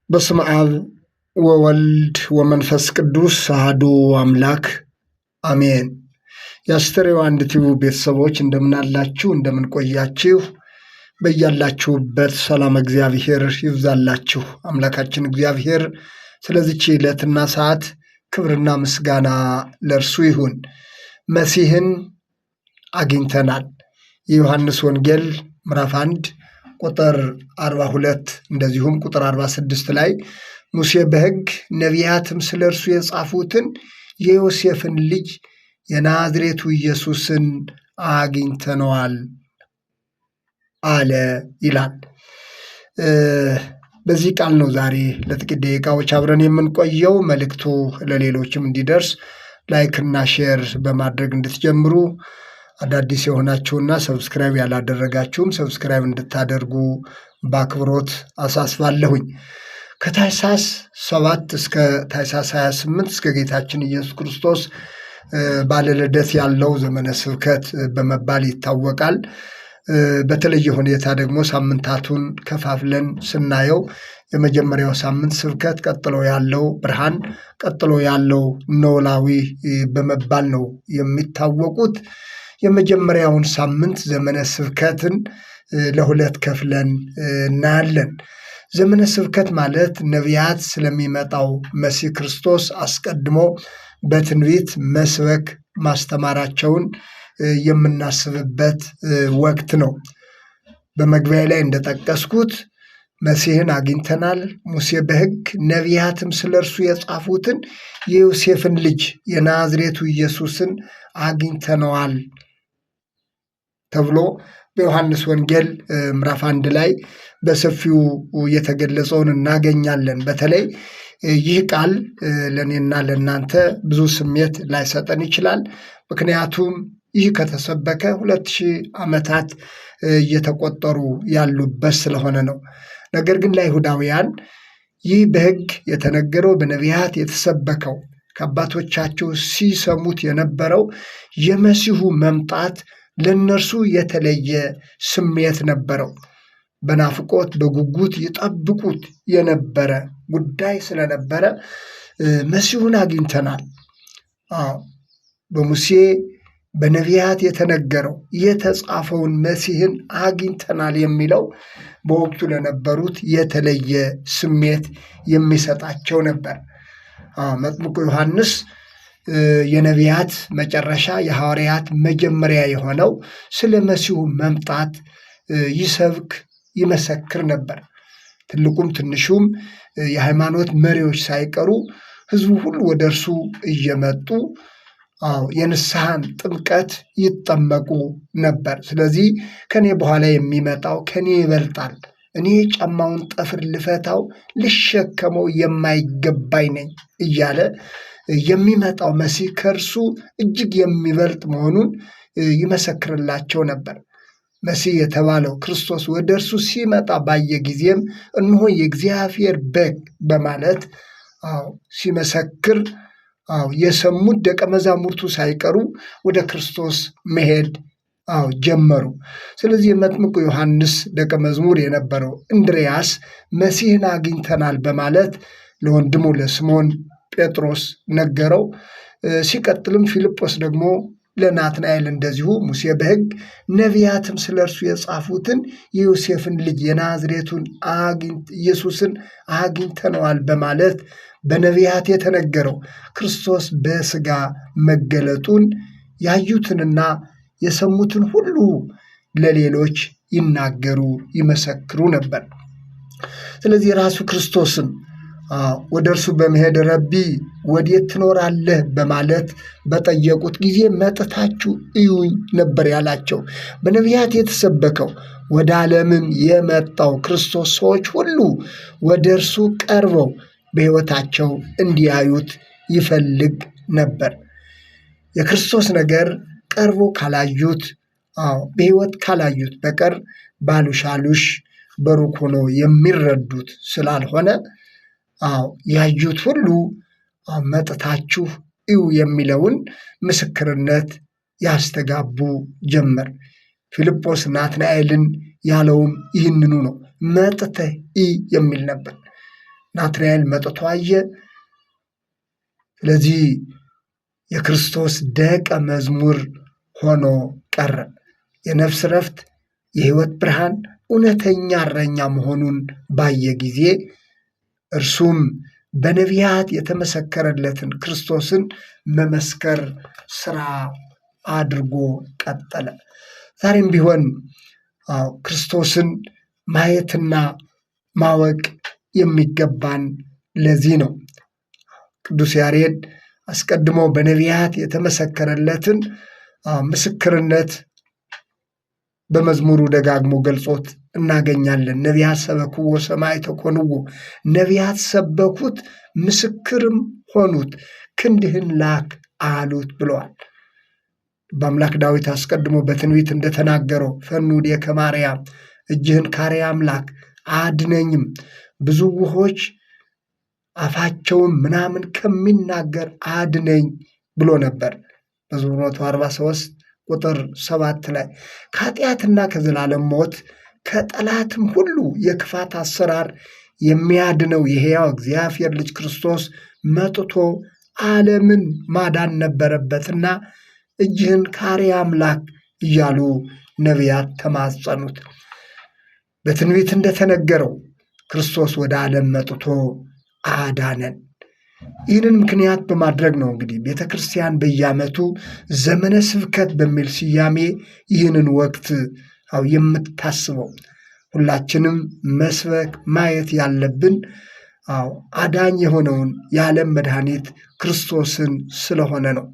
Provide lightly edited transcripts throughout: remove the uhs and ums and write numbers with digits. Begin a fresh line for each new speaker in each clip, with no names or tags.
በስመ አብ ወወልድ ወመንፈስ ቅዱስ አሐዱ አምላክ አሜን። የአስተርእዮ አንድ ቲዩብ ቤተሰቦች እንደምን አላችሁ? እንደምን ቆያችሁ? በያላችሁበት ሰላም እግዚአብሔር ይብዛላችሁ። አምላካችን እግዚአብሔር ስለዚች ዕለትና ሰዓት ክብርና ምስጋና ለእርሱ ይሁን። መሲሕን አግኝተናል። የዮሐንስ ወንጌል ምዕራፍ 1 ቁጥር 42 እንደዚሁም ቁጥር 46 ላይ ሙሴ በሕግ ነቢያትም ስለ እርሱ የጻፉትን የዮሴፍን ልጅ የናዝሬቱ ኢየሱስን አግኝተነዋል አለ ይላል። በዚህ ቃል ነው ዛሬ ለጥቂት ደቂቃዎች አብረን የምንቆየው። መልእክቱ ለሌሎችም እንዲደርስ ላይክና ሼር በማድረግ እንድትጀምሩ፣ አዳዲስ የሆናችሁና ሰብስክራይብ ያላደረጋችሁም ሰብስክራይብ እንድታደርጉ በአክብሮት አሳስባለሁኝ። ከታኅሳስ 7 እስከ ታኅሳስ 28 እስከ ጌታችን ኢየሱስ ክርስቶስ በዓለ ልደት ያለው ዘመነ ስብከት በመባል ይታወቃል። በተለየ ሁኔታ ደግሞ ሳምንታቱን ከፋፍለን ስናየው የመጀመሪያው ሳምንት ስብከት፣ ቀጥሎ ያለው ብርሃን፣ ቀጥሎ ያለው ኖላዊ በመባል ነው የሚታወቁት። የመጀመሪያውን ሳምንት ዘመነ ስብከትን ለሁለት ከፍለን እናያለን። ዘመነ ስብከት ማለት ነቢያት ስለሚመጣው መሲህ ክርስቶስ አስቀድሞ በትንቢት መስበክ ማስተማራቸውን የምናስብበት ወቅት ነው። በመግቢያ ላይ እንደጠቀስኩት መሲሕን አግኝተናል። ሙሴ በሕግ ነቢያትም ስለ እርሱ የጻፉትን የዮሴፍን ልጅ የናዝሬቱ ኢየሱስን አግኝተነዋል ተብሎ በዮሐንስ ወንጌል ምዕራፍ 1 ላይ በሰፊው የተገለጸውን እናገኛለን። በተለይ ይህ ቃል ለእኔና ለእናንተ ብዙ ስሜት ላይሰጠን ይችላል። ምክንያቱም ይህ ከተሰበከ 2000 ዓመታት እየተቆጠሩ ያሉበት ስለሆነ ነው። ነገር ግን ለአይሁዳውያን ይህ በሕግ የተነገረው በነቢያት የተሰበከው ከአባቶቻቸው ሲሰሙት የነበረው የመሲሁ መምጣት ለእነርሱ የተለየ ስሜት ነበረው። በናፍቆት በጉጉት ይጠብቁት የነበረ ጉዳይ ስለነበረ መሲሁን አግኝተናል። በሙሴ በነቢያት የተነገረው የተጻፈውን መሲሕን አግኝተናል የሚለው በወቅቱ ለነበሩት የተለየ ስሜት የሚሰጣቸው ነበር። መጥምቁ ዮሐንስ የነቢያት መጨረሻ የሐዋርያት መጀመሪያ የሆነው ስለ መሲሁ መምጣት ይሰብክ ይመሰክር ነበር። ትልቁም ትንሹም የሃይማኖት መሪዎች ሳይቀሩ ሕዝቡ ሁሉ ወደ እርሱ እየመጡ የንስሐን ጥምቀት ይጠመቁ ነበር። ስለዚህ ከኔ በኋላ የሚመጣው ከኔ ይበልጣል፣ እኔ ጫማውን ጠፍር ልፈታው ልሸከመው የማይገባኝ ነኝ እያለ የሚመጣው መሲህ ከእርሱ እጅግ የሚበልጥ መሆኑን ይመሰክርላቸው ነበር። መሲህ የተባለው ክርስቶስ ወደ እርሱ ሲመጣ ባየ ጊዜም እነሆ የእግዚአብሔር በግ በማለት ሲመሰክር የሰሙት ደቀ መዛሙርቱ ሳይቀሩ ወደ ክርስቶስ መሄድ ጀመሩ። ስለዚህ የመጥምቁ ዮሐንስ ደቀ መዝሙር የነበረው እንድርያስ መሲሕን አግኝተናል በማለት ለወንድሙ ለስምዖን ጴጥሮስ ነገረው። ሲቀጥልም ፊልጶስ ደግሞ ለናትናኤል እንደዚሁ ሙሴ በሕግ ነቢያትም ስለ እርሱ የጻፉትን የዮሴፍን ልጅ የናዝሬቱን ኢየሱስን አግኝተነዋል በማለት በነቢያት የተነገረው ክርስቶስ በሥጋ መገለጡን ያዩትንና የሰሙትን ሁሉ ለሌሎች ይናገሩ ይመሰክሩ ነበር። ስለዚህ ራሱ ክርስቶስም ወደ እርሱ በመሄድ ረቢ ወዴት ትኖራለህ በማለት በጠየቁት ጊዜ መጥታችሁ እዩኝ ነበር ያላቸው። በነቢያት የተሰበከው ወደ ዓለምም የመጣው ክርስቶስ ሰዎች ሁሉ ወደ እርሱ ቀርበው በሕይወታቸው እንዲያዩት ይፈልግ ነበር። የክርስቶስ ነገር ቀርቦ ካላዩት በሕይወት ካላዩት በቀር ባሉሻሉሽ በሩቅ ሆኖ የሚረዱት ስላልሆነ ያዩት ሁሉ መጥታችሁ እዩ የሚለውን ምስክርነት ያስተጋቡ ጀመር። ፊልጶስ ናትናኤልን ያለውም ይህንኑ ነው። መጥተህ እይ የሚል ነበር። ናትናኤል መጥቶ አየ። ስለዚህ የክርስቶስ ደቀ መዝሙር ሆኖ ቀረ። የነፍስ ረፍት፣ የሕይወት ብርሃን፣ እውነተኛ እረኛ መሆኑን ባየ ጊዜ እርሱም በነቢያት የተመሰከረለትን ክርስቶስን መመስከር ስራ አድርጎ ቀጠለ። ዛሬም ቢሆን ክርስቶስን ማየትና ማወቅ የሚገባን ለዚህ ነው። ቅዱስ ያሬድ አስቀድሞ በነቢያት የተመሰከረለትን ምስክርነት በመዝሙሩ ደጋግሞ ገልጾት እናገኛለን። ነቢያት ሰበክዎ ሰማዕተ ኮንዎ፣ ነቢያት ሰበኩት ምስክርም ሆኑት፣ ክንድህን ላክ አሉት ብለዋል። በአምላክ ዳዊት አስቀድሞ በትንቢት እንደተናገረው ፈኑ እዴከ ማርያም፣ እጅህን ከአርያም ላክ አድነኝም፣ ብዙ ውኆች አፋቸውም ምናምን ከሚናገር አድነኝ ብሎ ነበር። መዝሙር 143 ቁጥር 7 ላይ ከኃጢአትና ከዘላለም ሞት ከጠላትም ሁሉ የክፋት አሰራር የሚያድነው የሕያው እግዚአብሔር ልጅ ክርስቶስ መጥቶ ዓለምን ማዳን ነበረበትና እጅህን ከአርያም ላክ እያሉ ነቢያት ተማጸኑት። በትንቢት እንደተነገረው ክርስቶስ ወደ ዓለም መጥቶ አዳነን። ይህንን ምክንያት በማድረግ ነው እንግዲህ ቤተ ክርስቲያን በየዓመቱ ዘመነ ስብከት በሚል ስያሜ ይህንን ወቅት የምታስበው። ሁላችንም መስበክ ማየት ያለብን አዳኝ የሆነውን የዓለም መድኃኒት ክርስቶስን ስለሆነ ነው።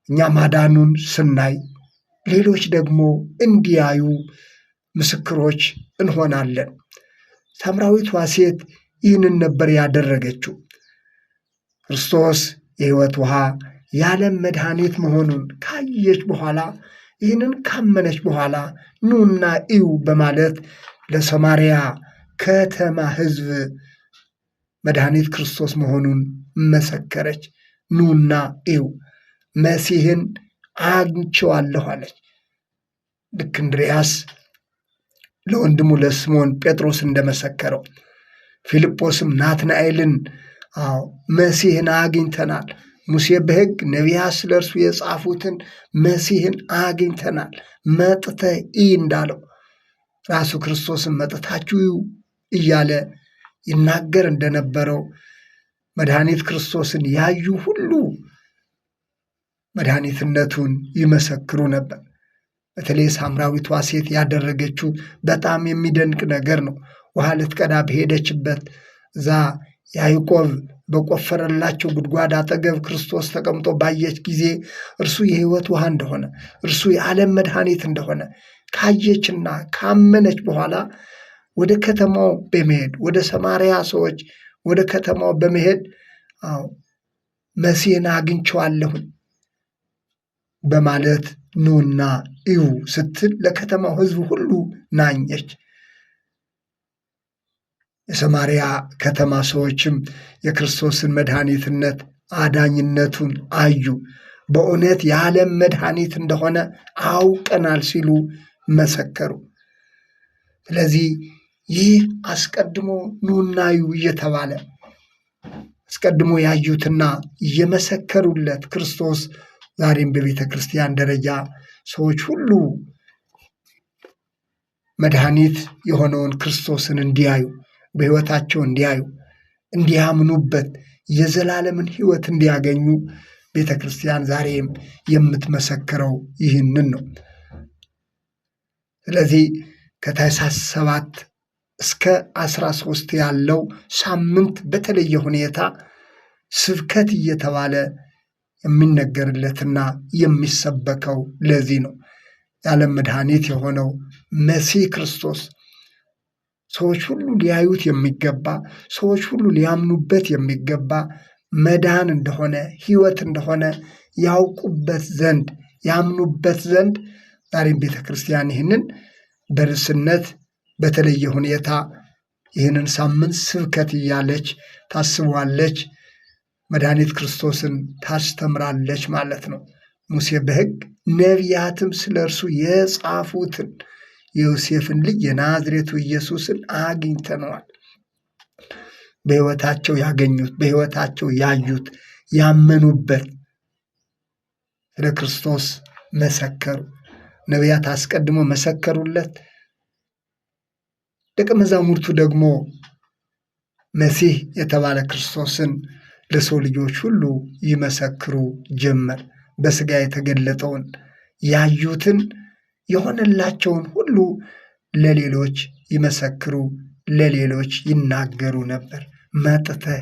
እኛ ማዳኑን ስናይ ሌሎች ደግሞ እንዲያዩ ምስክሮች እንሆናለን። ሳምራዊቷ ሴት ይህንን ነበር ያደረገችው። ክርስቶስ የሕይወት ውሃ የዓለም መድኃኒት መሆኑን ካየች በኋላ ይህንን ካመነች በኋላ ኑና እዩ በማለት ለሰማርያ ከተማ ሕዝብ መድኃኒት ክርስቶስ መሆኑን መሰከረች። ኑና እዩ መሲህን አግኝቼዋለሁ አለች። ልክ እንድርያስ ለወንድሙ ለስምዖን ጴጥሮስ እንደመሰከረው፣ ፊልጶስም ናትናኤልን መሲህን አግኝተናል፣ ሙሴ በሕግ ነቢያት ስለ እርሱ የጻፉትን መሲህን አግኝተናል፣ መጥተህ እይ እንዳለው ራሱ ክርስቶስን መጥታችሁ እዩ እያለ ይናገር እንደነበረው መድኃኒት ክርስቶስን ያዩ ሁሉ መድኃኒትነቱን ይመሰክሩ ነበር። በተለይ ሳምራዊቷ ሴት ያደረገችው በጣም የሚደንቅ ነገር ነው። ውሃ ልትቀዳ በሄደችበት እዛ ያዕቆብ በቆፈረላቸው ጉድጓድ አጠገብ ክርስቶስ ተቀምጦ ባየች ጊዜ እርሱ የሕይወት ውሃ እንደሆነ፣ እርሱ የዓለም መድኃኒት እንደሆነ ካየችና ካመነች በኋላ ወደ ከተማው በመሄድ ወደ ሰማርያ ሰዎች ወደ ከተማው በመሄድ መሲህን አግኝቼዋለሁኝ በማለት ኑና እዩ ስትል ለከተማው ሕዝብ ሁሉ ናኘች። የሰማርያ ከተማ ሰዎችም የክርስቶስን መድኃኒትነት አዳኝነቱን አዩ። በእውነት የዓለም መድኃኒት እንደሆነ አውቀናል ሲሉ መሰከሩ። ስለዚህ ይህ አስቀድሞ ኑና እዩ እየተባለ አስቀድሞ ያዩትና የመሰከሩለት ክርስቶስ ዛሬም በቤተ ክርስቲያን ደረጃ ሰዎች ሁሉ መድኃኒት የሆነውን ክርስቶስን እንዲያዩ፣ በሕይወታቸው እንዲያዩ፣ እንዲያምኑበት፣ የዘላለምን ሕይወት እንዲያገኙ ቤተ ክርስቲያን ዛሬም የምትመሰክረው ይህንን ነው። ስለዚህ ከታኅሳስ 7 እስከ 13 ያለው ሳምንት በተለየ ሁኔታ ስብከት እየተባለ የሚነገርለትና የሚሰበከው ለዚህ ነው። የዓለም መድኃኒት የሆነው መሲህ ክርስቶስ ሰዎች ሁሉ ሊያዩት የሚገባ፣ ሰዎች ሁሉ ሊያምኑበት የሚገባ መዳን እንደሆነ፣ ሕይወት እንደሆነ ያውቁበት ዘንድ ያምኑበት ዘንድ ዛሬም ቤተ ክርስቲያን ይህንን በርዕስነት በተለየ ሁኔታ ይህንን ሳምንት ስብከት እያለች ታስበዋለች። መድኃኒት ክርስቶስን ታስተምራለች ማለት ነው። ሙሴ በሕግ ነቢያትም ስለ እርሱ የጻፉትን የዮሴፍን ልጅ የናዝሬቱ ኢየሱስን አግኝተነዋል። በሕይወታቸው ያገኙት፣ በሕይወታቸው ያዩት፣ ያመኑበት ስለ ክርስቶስ መሰከሩ። ነቢያት አስቀድሞ መሰከሩለት። ደቀ መዛሙርቱ ደግሞ መሲህ የተባለ ክርስቶስን ለሰው ልጆች ሁሉ ይመሰክሩ ጀመር። በሥጋ የተገለጠውን ያዩትን የሆነላቸውን ሁሉ ለሌሎች ይመሰክሩ፣ ለሌሎች ይናገሩ ነበር መጥተህ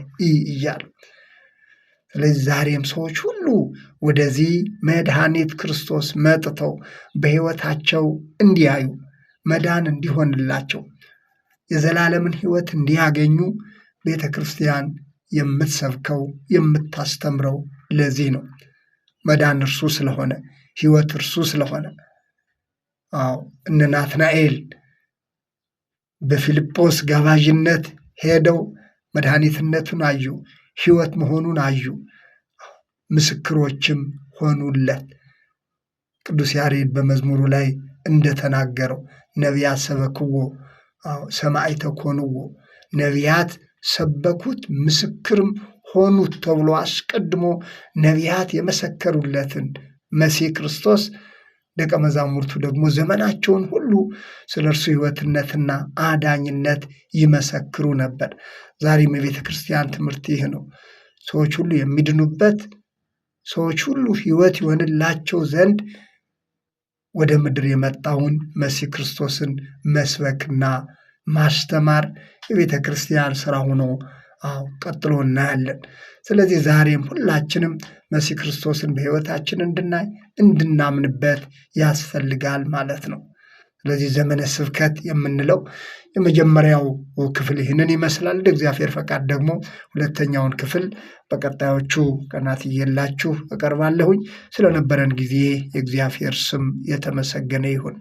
እያሉ። ስለዚህ ዛሬም ሰዎች ሁሉ ወደዚህ መድኃኒት ክርስቶስ መጥተው በሕይወታቸው እንዲያዩ፣ መዳን እንዲሆንላቸው፣ የዘላለምን ሕይወት እንዲያገኙ ቤተ ክርስቲያን የምትሰብከው የምታስተምረው ለዚህ ነው። መዳን እርሱ ስለሆነ፣ ሕይወት እርሱ ስለሆነ። እነ ናትናኤል በፊልጶስ ጋባዥነት ሄደው መድኃኒትነቱን አዩ፣ ሕይወት መሆኑን አዩ፣ ምስክሮችም ሆኑለት። ቅዱስ ያሬድ በመዝሙሩ ላይ እንደተናገረው ነቢያት ሰበክዎ ሰማዕተ ኮንዎ፣ ነቢያት ሰበኩት ምስክርም ሆኑት ተብሎ አስቀድሞ ነቢያት የመሰከሩለትን መሲህ ክርስቶስ ደቀ መዛሙርቱ ደግሞ ዘመናቸውን ሁሉ ስለ እርሱ ሕይወትነትና አዳኝነት ይመሰክሩ ነበር። ዛሬም የቤተ ክርስቲያን ትምህርት ይህ ነው። ሰዎች ሁሉ የሚድኑበት፣ ሰዎች ሁሉ ሕይወት ይሆንላቸው ዘንድ ወደ ምድር የመጣውን መሲህ ክርስቶስን መስበክና ማስተማር የቤተ ክርስቲያን ስራ ሆኖ ቀጥሎ እናያለን። ስለዚህ ዛሬም ሁላችንም መሲህ ክርስቶስን በሕይወታችን እንድናይ እንድናምንበት ያስፈልጋል ማለት ነው። ስለዚህ ዘመነ ስብከት የምንለው የመጀመሪያው ክፍል ይህንን ይመስላል። እንደ እግዚአብሔር ፈቃድ ደግሞ ሁለተኛውን ክፍል በቀጣዮቹ ቀናት እየላችሁ እቀርባለሁኝ። ስለነበረን ጊዜ የእግዚአብሔር ስም የተመሰገነ ይሁን።